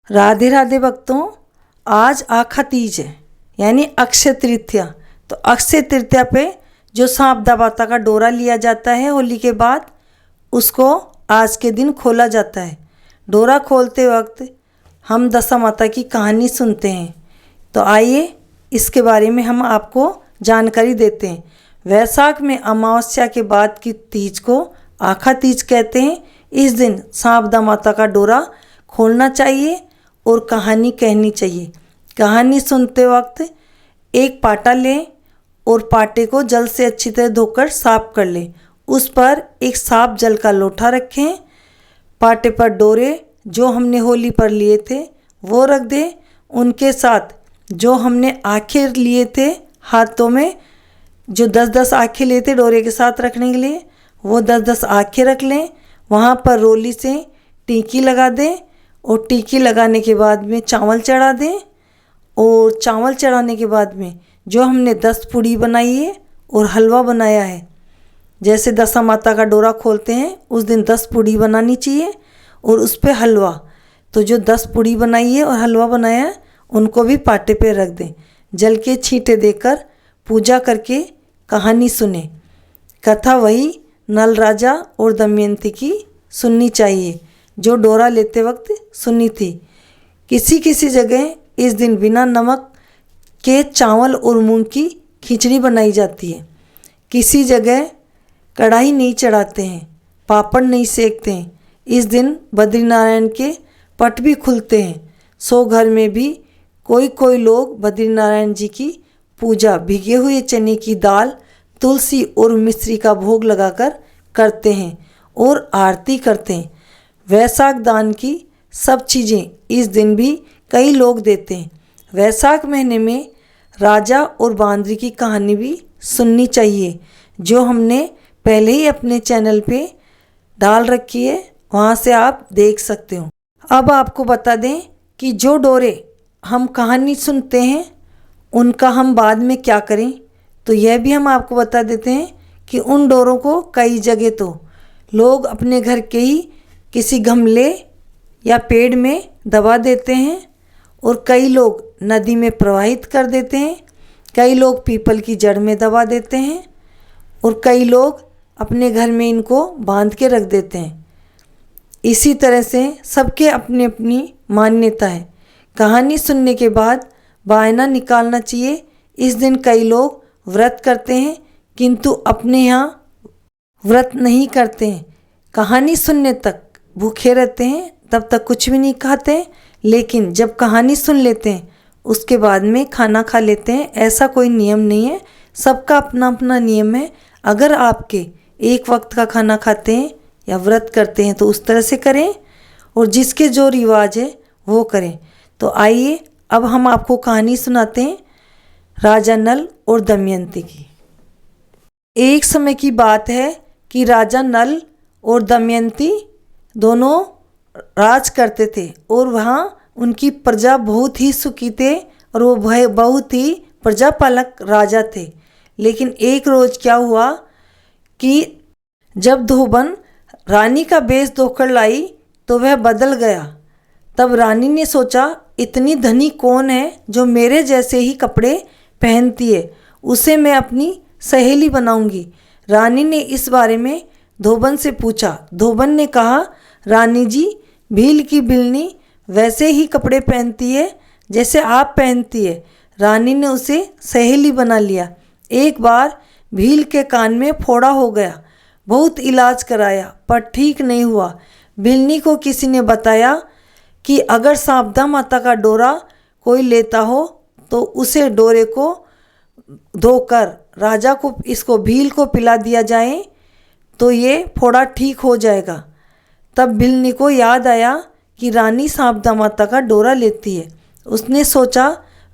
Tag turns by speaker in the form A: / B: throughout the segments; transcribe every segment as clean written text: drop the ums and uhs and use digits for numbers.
A: राधे राधे भक्तों, आज आखा तीज है यानी अक्षय तृतीया। तो अक्षय तृतीया पे जो सांप दबाता का डोरा लिया जाता है होली के बाद, उसको आज के दिन खोला जाता है। डोरा खोलते वक्त हम दशा माता की कहानी सुनते हैं। तो आइए इसके बारे में हम आपको जानकारी देते हैं। वैशाख में अमावस्या के बाद की तीज को आखा तीज कहते हैं। इस दिन सांप दमाता का डोरा खोलना चाहिए और कहानी कहनी चाहिए। कहानी सुनते वक्त एक पाटा लें और पाटे को जल से अच्छी तरह धोकर साफ कर लें। उस पर एक साफ जल का लोटा रखें। पाटे पर डोरे जो हमने होली पर लिए थे वो रख दें। उनके साथ जो हमने आखे लिए थे हाथों में, जो 10-10 आखे लिए थे डोरे के साथ रखने के लिए, वो 10-10 आखे रख लें। वहाँ पर रोली से टीकी लगा दें और टीकी लगाने के बाद में चावल चढ़ा दें। और चावल चढ़ाने के बाद में जो हमने 10 पूड़ी बनाई है और हलवा बनाया है, जैसे दशा माता का डोरा खोलते हैं उस दिन 10 पूड़ी बनानी चाहिए और उस पर हलवा। तो जो 10 पूड़ी बनाई है और हलवा बनाया है उनको भी पाटे पे रख दें। जल के छींटे देकर पूजा करके कहानी सुने। कथा वही नल राजा और दमयंती की सुननी चाहिए जो डोरा लेते वक्त सुनी थी। किसी किसी जगह इस दिन बिना नमक के चावल और मूंग की खिचड़ी बनाई जाती है। किसी जगह कढ़ाई नहीं चढ़ाते हैं, पापड़ नहीं सेकते हैं। इस दिन बद्रीनारायण के पट भी खुलते हैं। सो घर में भी कोई लोग बद्रीनारायण जी की पूजा भिगे हुए चने की दाल, तुलसी और मिश्री का भोग लगाकर करते हैं और आरती करते हैं। वैशाख दान की सब चीज़ें इस दिन भी कई लोग देते हैं। वैशाख महीने में राजा और बांदरी की कहानी भी सुननी चाहिए जो हमने पहले ही अपने चैनल पे डाल रखी है, वहाँ से आप देख सकते हो। अब आपको बता दें कि जो डोरे हम कहानी सुनते हैं उनका हम बाद में क्या करें। तो यह भी हम आपको बता देते हैं कि उन डोरों को कई जगह तो लोग अपने घर के ही किसी गमले या पेड़ में दबा देते हैं और कई लोग नदी में प्रवाहित कर देते हैं। कई लोग पीपल की जड़ में दबा देते हैं और कई लोग अपने घर में इनको बांध के रख देते हैं। इसी तरह से सबके अपनी अपनी मान्यता है। कहानी सुनने के बाद बायना निकालना चाहिए। इस दिन कई लोग व्रत करते हैं किंतु अपने यहाँ व्रत नहीं करते हैं। कहानी सुनने तक भूखे रहते हैं, तब तक कुछ भी नहीं खाते, लेकिन जब कहानी सुन लेते हैं उसके बाद में खाना खा लेते हैं। ऐसा कोई नियम नहीं है, सबका अपना अपना नियम है। अगर आपके एक वक्त का खाना खाते हैं या व्रत करते हैं तो उस तरह से करें और जिसके जो रिवाज है वो करें। तो आइए अब हम आपको कहानी सुनाते हैं राजा नल और दमयंती की। एक समय की बात है कि राजा नल और दमयंती दोनों राज करते थे और वहाँ उनकी प्रजा बहुत ही सुखी थे और वो बहुत ही प्रजापालक राजा थे। लेकिन एक रोज़ क्या हुआ कि जब धोबन रानी का बेस धोकर लाई तो वह बदल गया। तब रानी ने सोचा, इतनी धनी कौन है जो मेरे जैसे ही कपड़े पहनती है, उसे मैं अपनी सहेली बनाऊंगी। रानी ने इस बारे में धोबन से पूछा। धोबन ने कहा, रानी जी, भील की बिलनी वैसे ही कपड़े पहनती है जैसे आप पहनती है। रानी ने उसे सहेली बना लिया। एक बार भील के कान में फोड़ा हो गया। बहुत इलाज कराया पर ठीक नहीं हुआ। बिलनी को किसी ने बताया कि अगर सांपदा माता का डोरा कोई लेता हो तो उसे डोरे को धोकर राजा को इसको भील को पिला दिया जाए तो ये फोड़ा ठीक हो जाएगा। तब बिलनी को याद आया कि रानी सांपदा माता का डोरा लेती है। उसने सोचा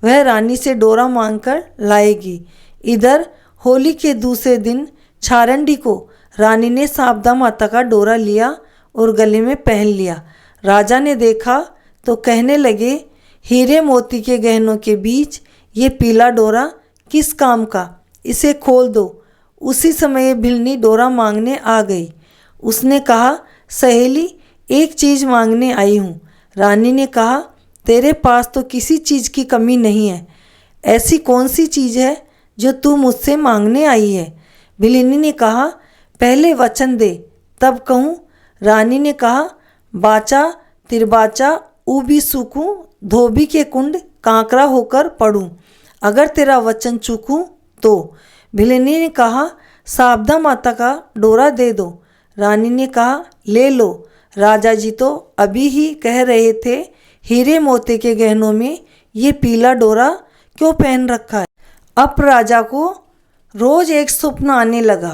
A: वह रानी से डोरा मांगकर लाएगी। इधर होली के दूसरे दिन छारंडी को रानी ने सांपदा माता का डोरा लिया और गले में पहन लिया। राजा ने देखा तो कहने लगे, हीरे मोती के गहनों के बीच ये पीला डोरा किस काम का, इसे खोल दो। उसी समय भिलनी डोरा मांगने आ गई। उसने कहा, सहेली, एक चीज़ मांगने आई हूँ। रानी ने कहा, तेरे पास तो किसी चीज़ की कमी नहीं है। ऐसी कौन सी चीज़ है जो तू मुझसे मांगने आई है? बिलिनी ने कहा, पहले वचन दे तब कहूँ। रानी ने कहा, बाचा तिरबाचा ऊबी सूखूं, धोबी के कुंड कांकरा होकर पड़ूं, अगर तेरा वचन चूकूं तो। भिलिनी ने कहा, साबदा माता का डोरा दे दो। रानी ने कहा, ले लो। राजा जी तो अभी ही कह रहे थे हीरे मोती के गहनों में ये पीला डोरा क्यों पहन रखा है। अब राजा को रोज एक स्वप्न आने लगा।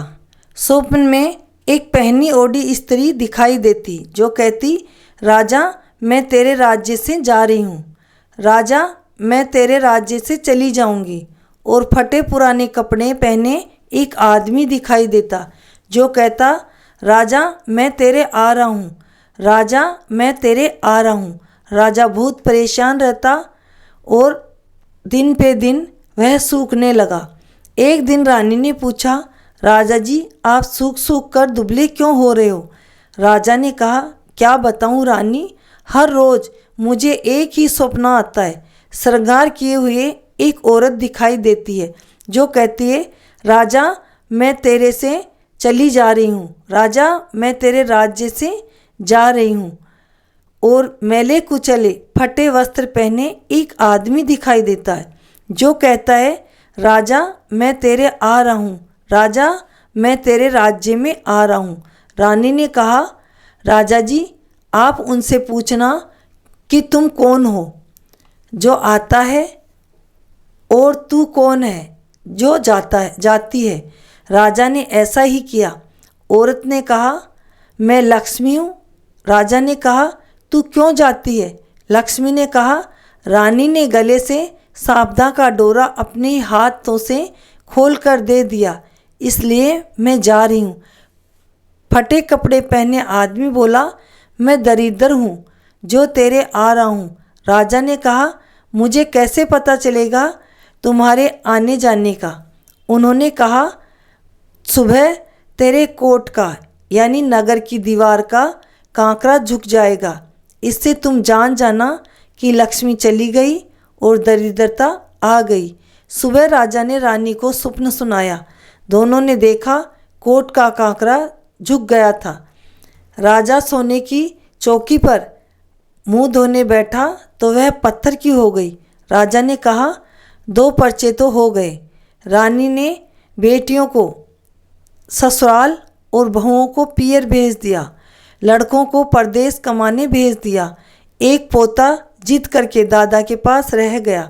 A: स्वप्न में एक पहनी ओढ़ी स्त्री दिखाई देती जो कहती, राजा मैं तेरे राज्य से जा रही हूँ, राजा मैं तेरे राज्य से चली जाऊँगी। और फटे पुराने कपड़े पहने एक आदमी दिखाई देता जो कहता, राजा मैं तेरे आ रहा हूँ, राजा मैं तेरे आ रहा हूँ। राजा बहुत परेशान रहता और दिन पे दिन वह सूखने लगा। एक दिन रानी ने पूछा, राजा जी आप सूख सूख कर दुबले क्यों हो रहे हो? राजा ने कहा, क्या बताऊँ रानी, हर रोज़ मुझे एक ही स्वप्न आता है। श्रृंगार किए हुए एक औरत दिखाई देती है जो कहती है, राजा मैं तेरे से चली जा रही हूँ, राजा मैं तेरे राज्य से जा रही हूँ। और मैले कुचले फटे वस्त्र पहने एक आदमी दिखाई देता है जो कहता है, राजा मैं तेरे आ रहा हूँ, राजा मैं तेरे राज्य में आ रहा हूँ। रानी ने कहा, राजा जी आप उनसे पूछना कि तुम कौन हो जो आता है और तू कौन है जो जाती है। राजा ने ऐसा ही किया। औरत ने कहा, मैं लक्ष्मी हूँ। राजा ने कहा, तू क्यों जाती है? लक्ष्मी ने कहा, रानी ने गले से साबदा का डोरा अपने हाथों से खोल कर दे दिया, इसलिए मैं जा रही हूँ। फटे कपड़े पहने आदमी बोला, मैं दरिद्र हूँ जो तेरे आ रहा हूँ। राजा ने कहा, मुझे कैसे पता चलेगा तुम्हारे आने जाने का? उन्होंने कहा, सुबह तेरे कोट का यानी नगर की दीवार का कांकरा झुक जाएगा, इससे तुम जान जाना कि लक्ष्मी चली गई और दरिद्रता आ गई। सुबह राजा ने रानी को स्वप्न सुनाया। दोनों ने देखा कोट का कांकरा झुक गया था। राजा सोने की चौकी पर मुंह धोने बैठा तो वह पत्थर की हो गई। राजा ने कहा, 2 पर्चे तो हो गए। रानी ने बेटियों को ससुराल और बहुओं को पियर भेज दिया, लड़कों को परदेश कमाने भेज दिया। एक पोता जिद करके दादा के पास रह गया।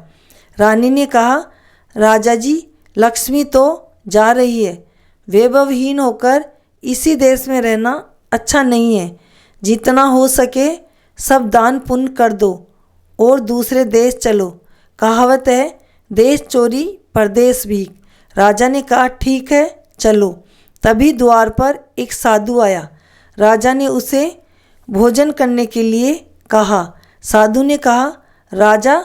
A: रानी ने कहा, राजा जी लक्ष्मी तो जा रही है, वैभवहीन होकर इसी देश में रहना अच्छा नहीं है। जितना हो सके सब दान पुण्य कर दो और दूसरे देश चलो। कहावत है, देश चोरी परदेश भीख। राजा ने कहा, ठीक है चलो। तभी द्वार पर एक साधु आया। राजा ने उसे भोजन करने के लिए कहा। साधु ने कहा, राजा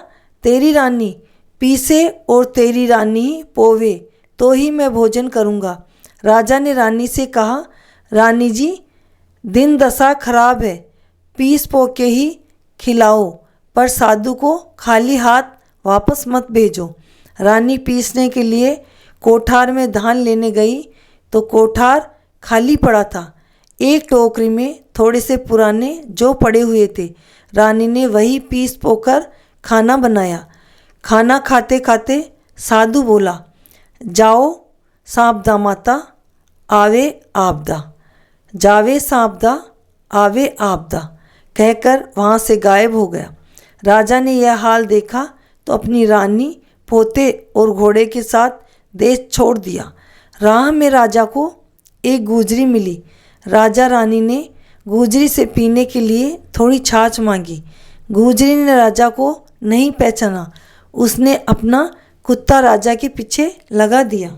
A: तेरी रानी पीसे और तेरी रानी पोवे तो ही मैं भोजन करूँगा। राजा ने रानी से कहा, रानी जी दिन दशा खराब है, पीस पो के ही खिलाओ, पर साधु को खाली हाथ वापस मत भेजो। रानी पीसने के लिए कोठार में धान लेने गई तो कोठार खाली पड़ा था। एक टोकरी में थोड़े से पुराने जौ पड़े हुए थे। रानी ने वही पीस पोकर खाना बनाया। खाना खाते खाते साधु बोला, जाओ साबदा माता आवे आपदा, जावे साबदा आवे आपदा, कहकर वहाँ से गायब हो गया। राजा ने यह हाल देखा तो अपनी रानी, पोते और घोड़े के साथ देश छोड़ दिया। राह में राजा को एक गुजरी मिली। राजा रानी ने गुजरी से पीने के लिए थोड़ी छाछ मांगी। गुजरी ने राजा को नहीं पहचाना। उसने अपना कुत्ता राजा के पीछे लगा दिया।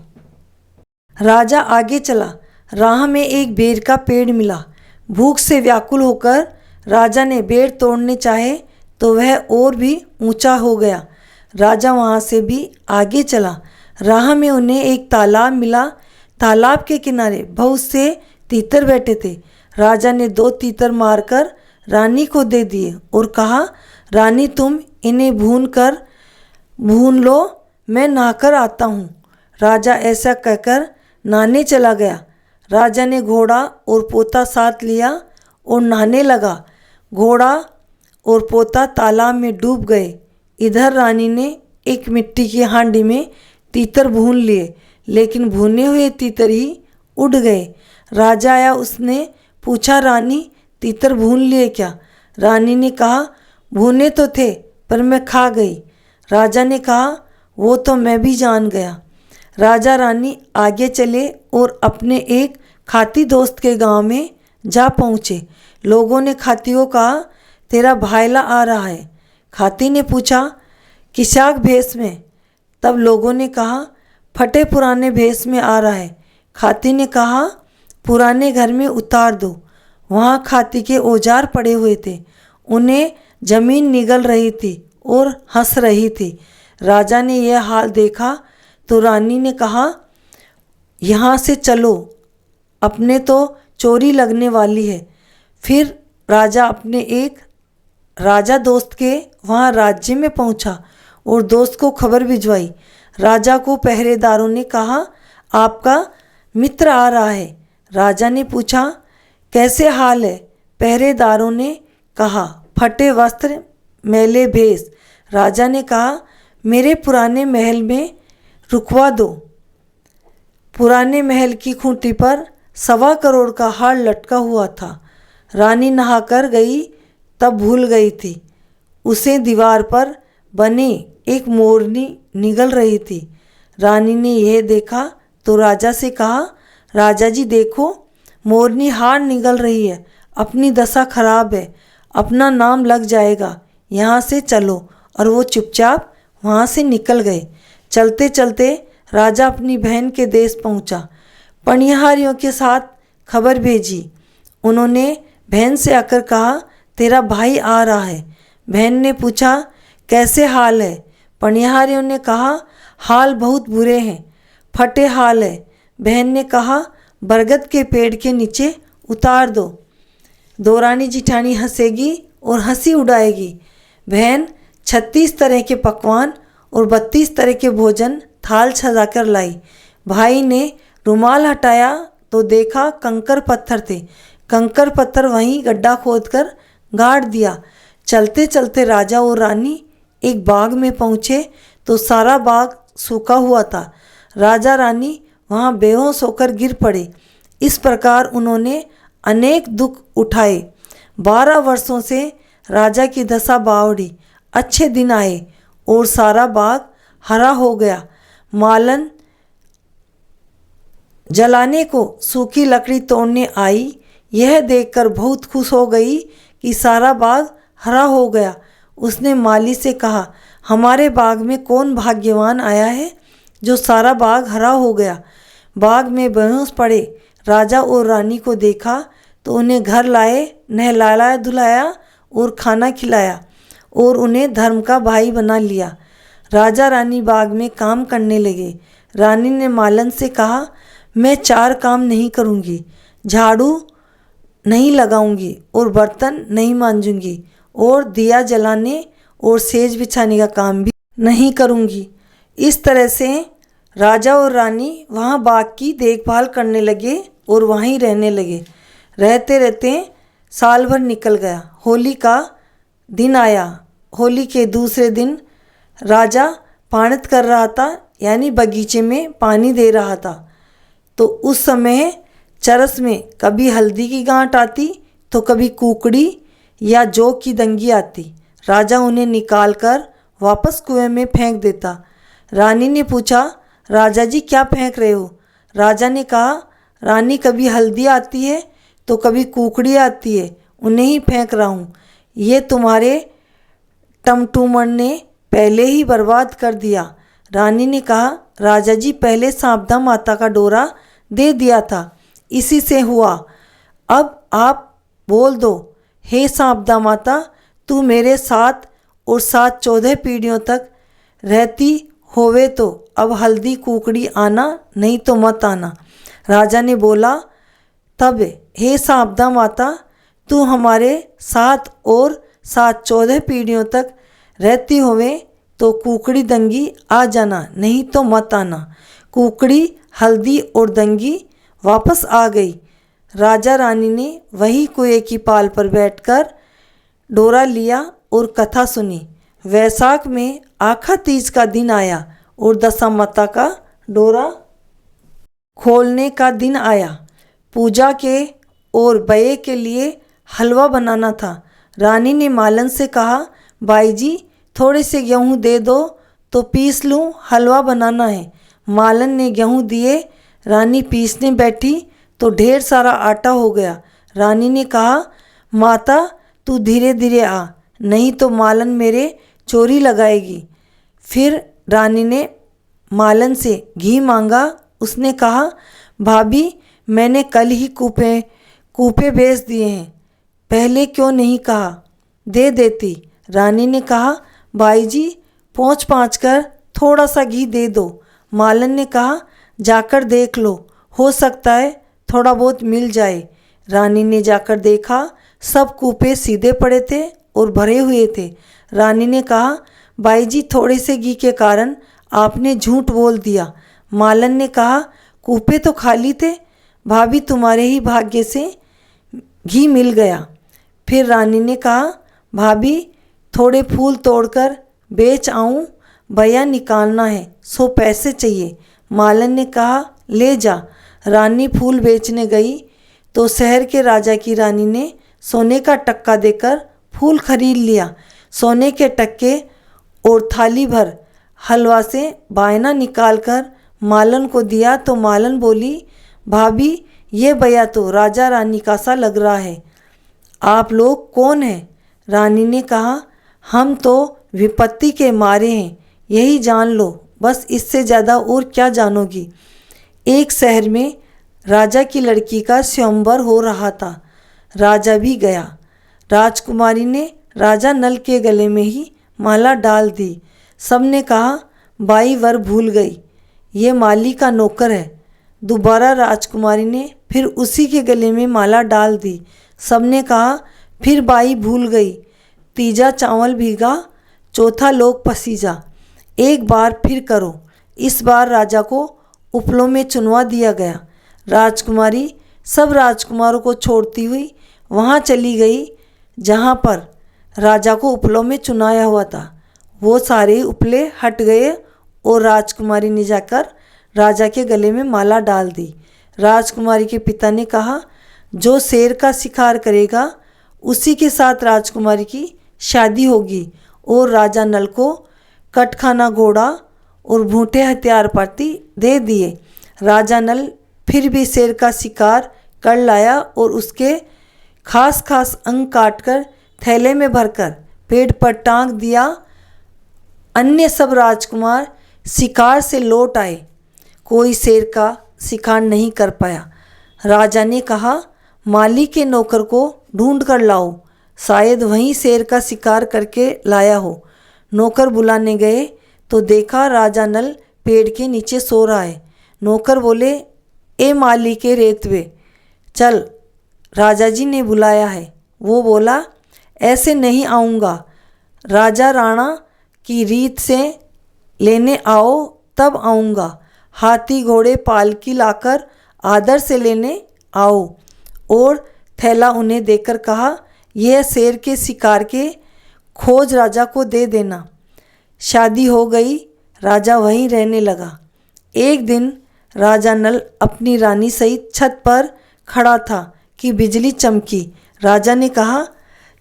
A: राजा आगे चला। राह में एक बेर का पेड़ मिला। भूख से व्याकुल होकर राजा ने बेर तोड़ने चाहे तो वह और भी ऊंचा हो गया। राजा वहाँ से भी आगे चला। राह में उन्हें एक तालाब मिला। तालाब के किनारे बहुत से तीतर बैठे थे। राजा ने 2 तीतर मारकर रानी को दे दिए और कहा, रानी तुम इन्हें भून लो, मैं नहाकर आता हूँ। राजा ऐसा कहकर नहाने चला गया। राजा ने घोड़ा और पोता साथ लिया और नहाने लगा। घोड़ा और पोता तालाब में डूब गए। इधर रानी ने एक मिट्टी की हांडी में तीतर भून लिए, लेकिन भुने हुए तीतर ही उड़ गए। राजा आया, उसने पूछा, रानी तीतर भून लिए क्या? रानी ने कहा, भुने तो थे पर मैं खा गई। राजा ने कहा, वो तो मैं भी जान गया। राजा रानी आगे चले और अपने एक खाती दोस्त के गांव में जा पहुँचे। लोगों ने खाती को कहा, तेरा भाईला आ रहा है। खाती ने पूछा, किशाक भेष में? तब लोगों ने कहा, फटे पुराने भेष में आ रहा है। खाती ने कहा, पुराने घर में उतार दो। वहाँ खाती के औजार पड़े हुए थे। उन्हें जमीन निगल रही थी और हंस रही थी। राजा ने यह हाल देखा तो रानी ने कहा, यहाँ से चलो, अपने तो चोरी लगने वाली है। फिर राजा अपने एक राजा दोस्त के वहाँ राज्य में पहुँचा और दोस्त को खबर भिजवाई। राजा को पहरेदारों ने कहा, आपका मित्र आ रहा है। राजा ने पूछा, कैसे हाल है? पहरेदारों ने कहा, फटे वस्त्र, मैले भेष। राजा ने कहा, मेरे पुराने महल में रुकवा दो। पुराने महल की खूंटी पर 1.25 करोड़ का हार लटका हुआ था। रानी नहाकर गई तब भूल गई थी। उसे दीवार पर बने एक मोरनी निगल रही थी। रानी ने यह देखा तो राजा से कहा, राजा जी देखो, मोरनी हार निगल रही है। अपनी दशा खराब है, अपना नाम लग जाएगा, यहाँ से चलो। और वो चुपचाप वहाँ से निकल गए। चलते चलते राजा अपनी बहन के देश पहुँचा। पनिहारियों के साथ खबर भेजी। उन्होंने बहन से आकर कहा, तेरा भाई आ रहा है। बहन ने पूछा, कैसे हाल है? पनिहारियों ने कहा, हाल बहुत बुरे हैं, फटे हाल है। बहन ने कहा, बरगद के पेड़ के नीचे उतार दो, दौरानी जिठानी हंसेगी और हंसी उड़ाएगी। बहन 36 तरह के पकवान और 32 तरह के भोजन थाल सजाकर लाई। भाई ने रुमाल हटाया तो देखा कंकर पत्थर थे। कंकर पत्थर वहीं गड्ढा खोदकर गाड़ दिया। चलते चलते राजा और रानी एक बाग में पहुँचे तो सारा बाग सूखा हुआ था। राजा रानी वहाँ बेहोश होकर गिर पड़े। इस प्रकार उन्होंने अनेक दुख उठाए। 12 वर्षों से राजा की दशा बावड़ी। अच्छे दिन आए और सारा बाग हरा हो गया। मालन जलाने को सूखी लकड़ी तोड़ने आई। यह देखकर बहुत खुश हो गई कि सारा बाग हरा हो गया। उसने माली से कहा, हमारे बाग में कौन भाग्यवान आया है जो सारा बाग हरा हो गया। बाग में बेहोश पड़े राजा और रानी को देखा तो उन्हें घर लाए, नहलाया धुलाया और खाना खिलाया और उन्हें धर्म का भाई बना लिया। राजा रानी बाग में काम करने लगे। रानी ने मालन से कहा, मैं 4 काम नहीं करूँगी, झाड़ू नहीं लगाऊंगी और बर्तन नहीं मांजूंगी और दिया जलाने और सेज बिछाने का काम भी नहीं करूंगी। इस तरह से राजा और रानी वहाँ बाग की देखभाल करने लगे और वहीं रहने लगे। रहते रहते साल भर निकल गया। होली का दिन आया। होली के दूसरे दिन राजा पाणित कर रहा था, यानी बगीचे में पानी दे रहा था। तो उस समय चरस में कभी हल्दी की गांठ आती तो कभी कुकड़ी या जौ की दंगी आती। राजा उन्हें निकालकर वापस कुएं में फेंक देता। रानी ने पूछा, राजा जी क्या फेंक रहे हो? राजा ने कहा, रानी कभी हल्दी आती है तो कभी कुकड़ी आती है, उन्हें ही फेंक रहा हूँ। ये तुम्हारे टमटूमण ने पहले ही बर्बाद कर दिया। रानी ने कहा, राजा जी पहले सांपदा माता का डोरा दे दिया था, इसी से हुआ। अब आप बोल दो, हे सांपदा माता, तू मेरे साथ और साथ 14 पीढ़ियों तक रहती होवे तो अब हल्दी कुकड़ी आना, नहीं तो मत आना। राजा ने बोला, तब हे सांपदा माता, तू हमारे साथ और साथ 14 पीढ़ियों तक रहती होवे तो कुकड़ी दंगी आ जाना, नहीं तो मत आना। कुकड़ी, हल्दी और दंगी वापस आ गई। राजा रानी ने वही कुएं की पाल पर बैठकर डोरा लिया और कथा सुनी। वैशाख में आखा तीज का दिन आया और दशामाता का डोरा खोलने का दिन आया। पूजा के और बये के लिए हलवा बनाना था। रानी ने मालन से कहा, भाई जी थोड़े से गेहूँ दे दो तो पीस लूँ, हलवा बनाना है। मालन ने गेहूँ दिए। रानी पीसने बैठी तो ढेर सारा आटा हो गया। रानी ने कहा, माता तू धीरे धीरे आ, नहीं तो मालन मेरे चोरी लगाएगी। फिर रानी ने मालन से घी मांगा। उसने कहा, भाभी मैंने कल ही कूपे बेच दिए हैं, पहले क्यों नहीं कहा, दे देती। रानी ने कहा, भाई जी पोंछ कर थोड़ा सा घी दे दो। मालन ने कहा, जाकर देख लो, हो सकता है थोड़ा बहुत मिल जाए। रानी ने जाकर देखा, सब कूपे सीधे पड़े थे और भरे हुए थे। रानी ने कहा, भाई जी थोड़े से घी के कारण आपने झूठ बोल दिया। मालन ने कहा, कूपे तो खाली थे, भाभी तुम्हारे ही भाग्य से घी मिल गया। फिर रानी ने कहा, भाभी थोड़े फूल तोड़कर बेच आऊं, भैया निकालना है, 100 पैसे चाहिए। मालन ने कहा, ले जा। रानी फूल बेचने गई तो शहर के राजा की रानी ने सोने का टक्का देकर फूल खरीद लिया। सोने के टक्के और थाली भर हलवा से बायना निकालकर मालन को दिया तो मालन बोली, भाभी ये भैया तो राजा रानी का सा लग रहा है, आप लोग कौन हैं? रानी ने कहा, हम तो विपत्ति के मारे हैं, यही जान लो, बस इससे ज़्यादा और क्या जानोगी। एक शहर में राजा की लड़की का स्वयंवर हो रहा था। राजा भी गया। राजकुमारी ने राजा नल के गले में ही माला डाल दी। सबने कहा, बाई वर भूल गई, ये माली का नौकर है। दोबारा राजकुमारी ने फिर उसी के गले में माला डाल दी। सबने कहा, फिर बाई भूल गई, तीजा चावल भीगा, चौथा लोग पसीजा, एक बार फिर करो। इस बार राजा को उपलों में चुनवा दिया गया। राजकुमारी सब राजकुमारों को छोड़ती हुई वहाँ चली गई जहाँ पर राजा को उपलों में चुनाया हुआ था। वो सारे उपले हट गए और राजकुमारी ने जाकर राजा के गले में माला डाल दी। राजकुमारी के पिता ने कहा, जो शेर का शिकार करेगा उसी के साथ राजकुमारी की शादी होगी, और राजा नल को कटखाना घोड़ा और भूटे हथियार पाती दे दिए। राजा नल फिर भी शेर का शिकार कर लाया और उसके खास खास अंग काटकर थैले में भरकर पेड़ पर टांग दिया। अन्य सब राजकुमार शिकार से लौट आए, कोई शेर का शिकार नहीं कर पाया। राजा ने कहा, माली के नौकर को ढूंढ कर लाओ, शायद वहीं शेर का शिकार करके लाया हो। नौकर बुलाने गए तो देखा राजा नल पेड़ के नीचे सो रहा है। नौकर बोले, ए माली के रेतवे, चल राजा जी ने बुलाया है। वो बोला, ऐसे नहीं आऊँगा, राजा राणा की रीत से लेने आओ तब आऊँगा। हाथी घोड़े पालकी लाकर आदर से लेने आओ। और थैला उन्हें देकर कहा, यह शेर के शिकार के खोज राजा को दे देना। शादी हो गई, राजा वहीं रहने लगा। एक दिन राजा नल अपनी रानी सहित छत पर खड़ा था कि बिजली चमकी। राजा ने कहा,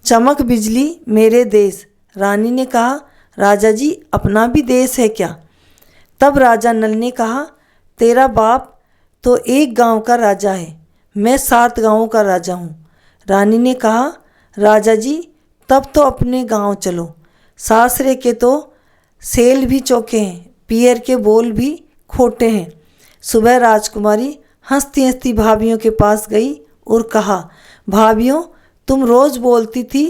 A: चमक बिजली मेरे देश। रानी ने कहा, राजा जी अपना भी देश है क्या? तब राजा नल ने कहा, तेरा बाप तो एक गांव का राजा है, मैं 7 गांवों का राजा हूँ। रानी ने कहा, राजा जी तब तो अपने गांव चलो, सासरे के तो सेल भी चौके हैं, पियर के बोल भी खोटे हैं। सुबह राजकुमारी हंसती हंसती भाभियों के पास गई और कहा, भाभियों तुम रोज़ बोलती थी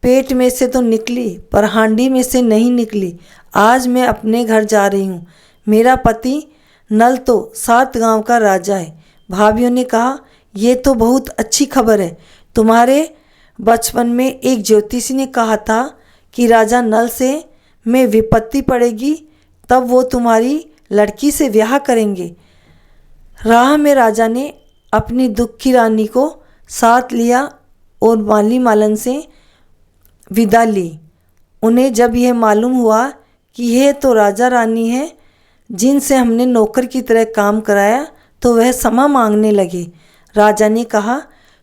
A: पेट में से तो निकली पर हांडी में से नहीं निकली। आज मैं अपने घर जा रही हूँ, मेरा पति नल तो 7 गांव का राजा है। भाभियों ने कहा, ये तो बहुत अच्छी खबर है, तुम्हारे बचपन में एक ज्योतिषी ने कहा था कि राजा नल से में विपत्ति पड़ेगी तब वो तुम्हारी लड़की से ब्याह करेंगे। राह में राजा ने अपनी दुख की रानी को साथ लिया और माली मालन से विदा ली। उन्हें जब यह मालूम हुआ कि यह तो राजा रानी है जिनसे हमने नौकर की तरह काम कराया, तो वह क्षमा मांगने लगे। राजा ने कहा,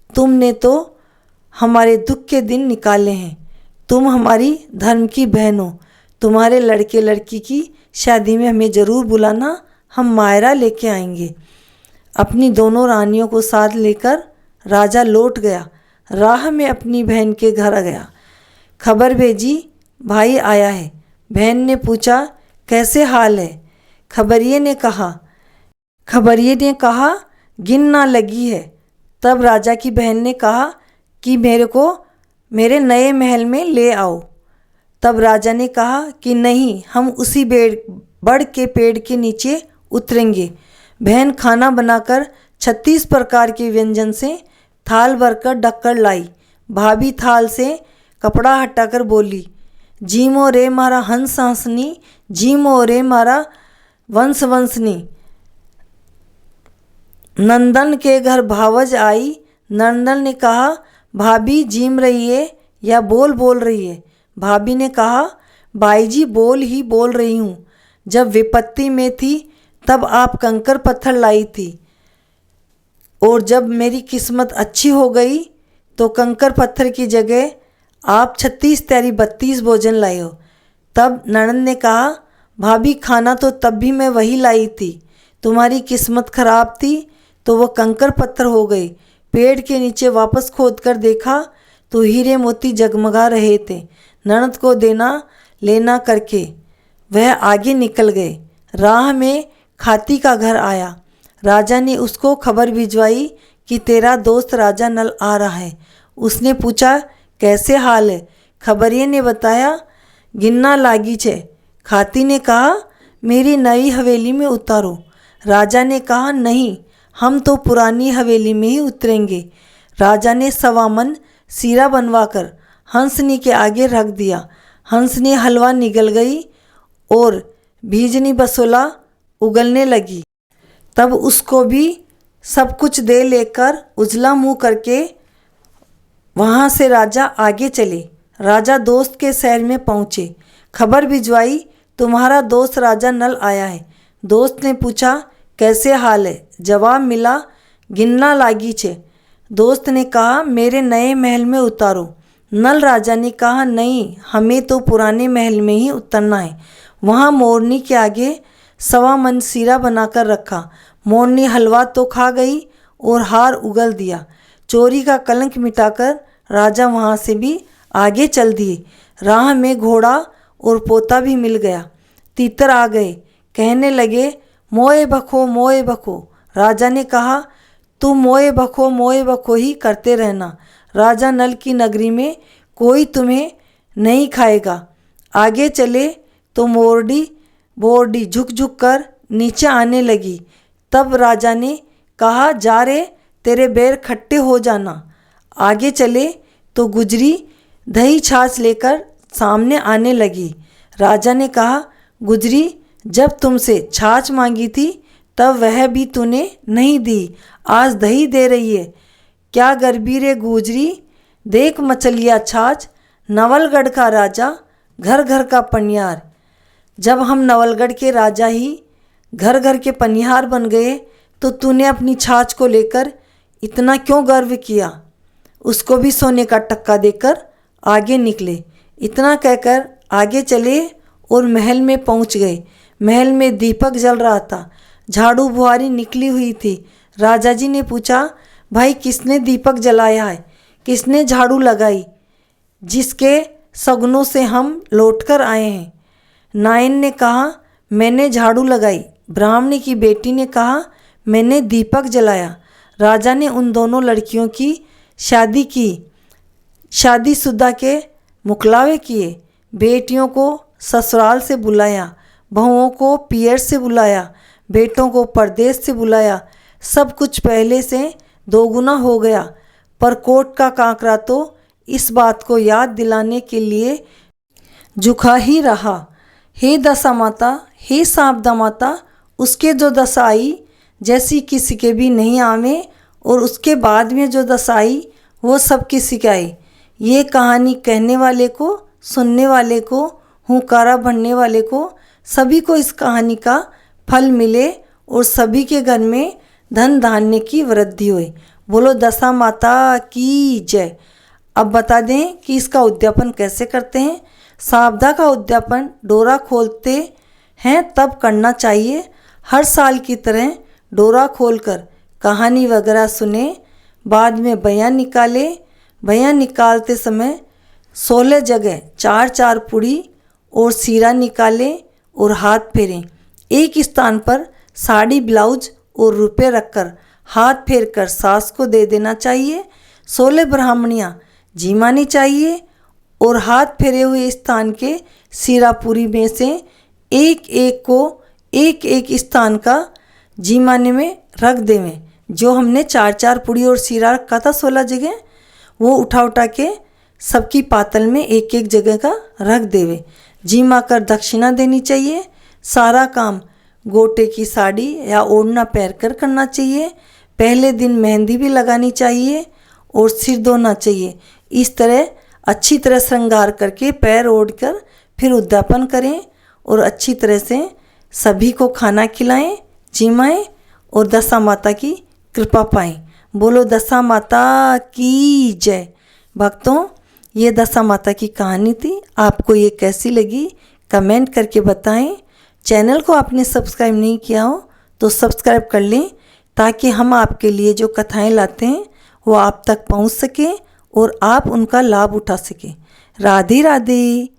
A: तुमने तो हमारे दुख के दिन निकाले हैं, तुम हमारी धर्म की बहन हो, तुम्हारे लड़के लड़की की शादी में हमें ज़रूर बुलाना, हम मायरा लेके आएंगे। अपनी दोनों रानियों को साथ लेकर राजा लौट गया। राह में अपनी बहन के घर आ गया, खबर भेजी भाई आया है। बहन ने पूछा, कैसे हाल है? खबरिये ने कहा गिनना लगी है। तब राजा की बहन ने कहा कि मेरे को मेरे नए महल में ले आओ। तब राजा ने कहा कि नहीं, हम उसी बड़ के पेड़ के नीचे उतरेंगे। बहन खाना बनाकर 36 प्रकार के व्यंजन से थाल भरकर ढककर लाई। भाभी थाल से कपड़ा हटाकर बोली, जीमो रे मारा हंस हंसनी, जीमो रे मारा वंश वंशनी। नंदन के घर भावज आई। नंदन ने कहा, भाभी जीम रही है या बोल रही है? भाभी ने कहा, बाई जी बोल रही हूँ। जब विपत्ति में थी तब आप कंकर पत्थर लाई थी, और जब मेरी किस्मत अच्छी हो गई तो कंकर पत्थर की जगह आप 36 त्यारी 32 भोजन लाए हो। तब ननद ने कहा, भाभी खाना तो तब भी मैं वही लाई थी, तुम्हारी किस्मत खराब थी तो वो कंकर पत्थर हो गए। पेड़ के नीचे वापस खोद कर देखा तो हीरे मोती जगमगा रहे थे। ननद को देना लेना करके वह आगे निकल गए। राह में खाती का घर आया। राजा ने उसको खबर भिजवाई कि तेरा दोस्त राजा नल आ रहा है। उसने पूछा, कैसे हाल है? खबरिये ने बताया, गिनना लागी छे। खाती ने कहा, मेरी नई हवेली में उतारो। राजा ने कहा, नहीं, हम तो पुरानी हवेली में ही उतरेंगे। राजा ने सवामन सीरा बनवाकर हंसनी के आगे रख दिया। हंसनी हलवा निगल गई और भीजनी बसोला उगलने लगी। तब उसको भी सब कुछ दे लेकर उजला मुंह करके वहाँ से राजा आगे चले। राजा दोस्त के शहर में पहुँचे। खबर भिजवाई, तुम्हारा दोस्त राजा नल आया है। दोस्त ने पूछा, कैसे हाल है? जवाब मिला, गिनना लागी छे। दोस्त ने कहा, मेरे नए महल में उतारो। नल राजा ने कहा, नहीं, हमें तो पुराने महल में ही उतरना है। वहाँ मोरनी के आगे सवा मन सीरा बनाकर रखा। मोरनी हलवा तो खा गई और हार उगल दिया। चोरी का कलंक मिटाकर राजा वहाँ से भी आगे चल दिए। राह में घोड़ा और पोता भी मिल गया। तीतर आ गए, कहने लगे, मोए बखो। राजा ने कहा, तुम मोए बखो ही करते रहना। राजा नल की नगरी में कोई तुम्हें नहीं खाएगा। आगे चले तो बोर्डी झुक कर नीचे आने लगी। तब राजा ने कहा, जा रे, तेरे बैर खट्टे हो जाना। आगे चले तो गुजरी दही छाछ लेकर सामने आने लगी। राजा ने कहा, गुजरी, जब तुमसे छाछ मांगी थी तब वह भी तूने नहीं दी, आज दही दे रही है। क्या गरबी रे गुजरी, देख मचलिया छाछ। नवलगढ़ का राजा, घर घर का पनियार। जब हम नवलगढ़ के राजा ही घर घर के पनिहार बन गए तो तूने अपनी छाछ को लेकर इतना क्यों गर्व किया? उसको भी सोने का टक्का देकर आगे निकले। इतना कहकर आगे चले और महल में पहुंच गए। महल में दीपक जल रहा था, झाड़ू बुहारी निकली हुई थी। राजा जी ने पूछा, भाई किसने दीपक जलाया है, किसने झाड़ू लगाई, जिसके सगनों से हम लौटकर आए हैं? नायन ने कहा, मैंने झाड़ू लगाई। ब्राह्मणी की बेटी ने कहा, मैंने दीपक जलाया। राजा ने उन दोनों लड़कियों की शादी की। शादीशुदा के मुकलावे किए। बेटियों को ससुराल से बुलाया, बहुओं को पियर से बुलाया, बेटों को परदेश से बुलाया। सब कुछ पहले से दोगुना हो गया, पर कोट का कांकरा तो इस बात को याद दिलाने के लिए झुका ही रहा। हे दशा माता, हे सांवदा माता, उसके जो दशा आई जैसी किसी के भी नहीं आवे, और उसके बाद में जो दशा आई वो सब किसी के आई। ये कहानी कहने वाले को, सुनने वाले को, हुंकारा भरने वाले को, सभी को इस कहानी का फल मिले और सभी के घर में धन धान्य की वृद्धि हुई। बोलो दशा माता की जय। अब बता दें कि इसका उद्यापन कैसे करते हैं। सांवदा का उद्यापन डोरा खोलते हैं तब करना चाहिए। हर साल की तरह डोरा खोलकर कहानी वगैरह सुने, बाद में बयान निकाले। बयान निकालते समय 16 जगह 4-4 पुड़ी और सीरा निकालें और हाथ फेरें। एक स्थान पर साड़ी, ब्लाउज और रुपए रखकर हाथ फेर कर सास को दे देना चाहिए। 16 ब्राह्मणियाँ जीमानी चाहिए और हाथ फेरे हुए स्थान के सीरा पूरी में से एक एक को एक एक स्थान का जीमाने में रख देवें। जो हमने 4-4 पुड़ी और सीरा रखा था 16 जगह, वो उठा के सबकी पातल में एक एक जगह का रख देवे। जीमा कर दक्षिणा देनी चाहिए। सारा काम गोटे की साड़ी या ओढ़ना पहन कर करना चाहिए। पहले दिन मेहंदी भी लगानी चाहिए और सिर धोना चाहिए। इस तरह अच्छी तरह श्रृंगार करके पैर ओढ़ कर फिर उद्यापन करें और अच्छी तरह से सभी को खाना खिलाएं, जिमाएं और दशा माता की कृपा पाएं। बोलो दशा माता की जय। भक्तों, ये दशा माता की कहानी थी। आपको ये कैसी लगी कमेंट करके बताएं। चैनल को आपने सब्सक्राइब नहीं किया हो तो सब्सक्राइब कर लें, ताकि हम आपके लिए जो कथाएं लाते हैं वो आप तक पहुंच सके और आप उनका लाभ उठा सकें। राधे राधे।